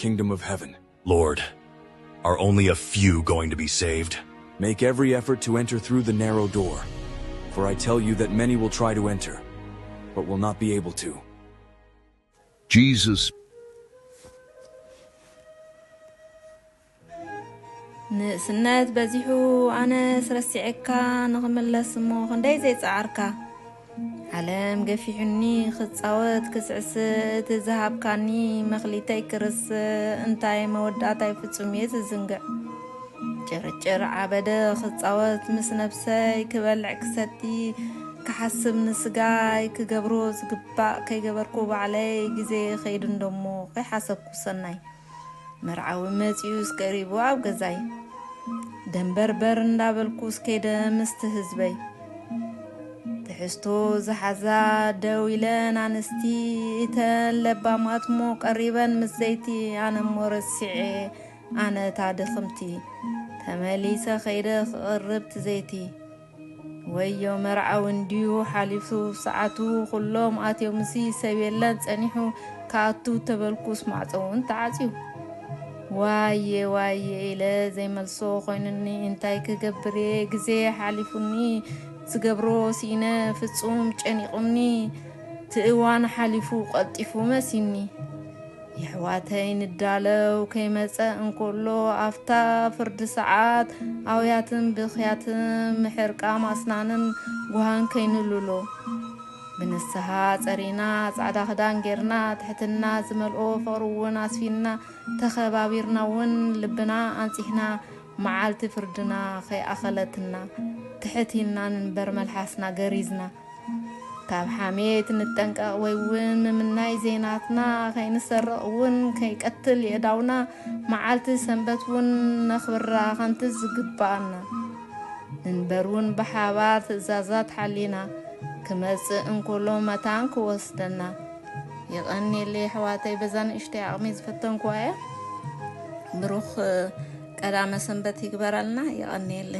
kingdom of heaven. Lord, are only a few going to be saved? Make every effort to enter through the narrow door, for I tell you that many will try to enter, but will not be able to. Jesus ንእስነት በዚሑ ኣነ ስረሲዕካ ንኽምለስ እሞ ክንደይ ዘይፀዓርካ ዓለም ገፊሑኒ ክፃወት ክስዕስት ዝሃብካኒ መኽሊተይ ክርስእ እንታይ መወዳእታይ ፍጹም እየ ዝዝንግዕ ጭርጭር ዓበደ ክፃወት ምስ ነብሰይ ክበልዕ ክሰቲ ክሓስብ ንስጋይ ክገብሮ ዝግባእ ከይገበርኩ ባዕለይ ግዜ ኸይድ እንደሞ ከይሓሰብኩ ሰናይ መርዓዊ መጺኡ ስቀሪቡ ኣብ ገዛይ ደንበርበር እንዳበልኩ ስከይደ ምስቲ ህዝበይ ትሕዝቶ ዝሓዛ ደው ኢለን ኣንስቲ እተን ለባማት ሞ ቀሪበን ምስ ዘይቲ ኣነ ሞ ረሲዐ ኣነ ታድኽምቲ ተመሊሰ ኸይደ ክቕርብ ቲ ዘይቲ ወዮ መርዓዊ እንዲሁ ሓሊፉ ሰዓቱ ኩሎም ኣትዮም ሲ ሰብየለን ጸኒሑ ካኣቱ ተበልኩስ ማዕፀውን ተዓፅዩ ዋየ ዋየ ኢለ ዘይመልሶ ኮይኑኒ እንታይ ክገብር ግዜ ሓሊፉኒ ዝገብሮ ሲነ ፍጹም ጨኒቑኒ ትእዋን ሓሊፉ ቀጢፉ መሲኒ ይሕዋተይ ንዳለው ከይመፀ እንኮሎ ኣፍታ ፍርዲ ሰዓት ኣውያትን ብኽያትን ምሕርቃ ማስናንን ጉሃን ከይንልሎ ብንስሃ ጸሪና ጻዕዳ ክዳን ጌርና ትሕትና ዝመልኦ ፍቅርውን ኣስፊና ተኸባቢርና ውን ልብና አንፂሕና መዓልቲ ፍርድና ከይኣኸለትና ትሕቲና ንበር መልሓስና ገሪዝና ካብ ሓሜት ንጠንቀቕ ወይ ውን ምምናይ ዜናትና ከይንሰርቕ ውን ከይቀትል የዳውና መዓልቲ ሰንበት ውን ነኽብራ ኸንቲ ዝግባአና እንበር ውን ብሓባር ትእዛዛት ሓሊና ክመጽእ እንኮሎ መታን ክወስደና ይቐኒሊ ሕዋተይ በዛን እሽተይ ዓቕሚ ዝፈተንኩ እየ ብሩኽ ቀዳመ ሰንበት ይግበረልና ይቐኒሊ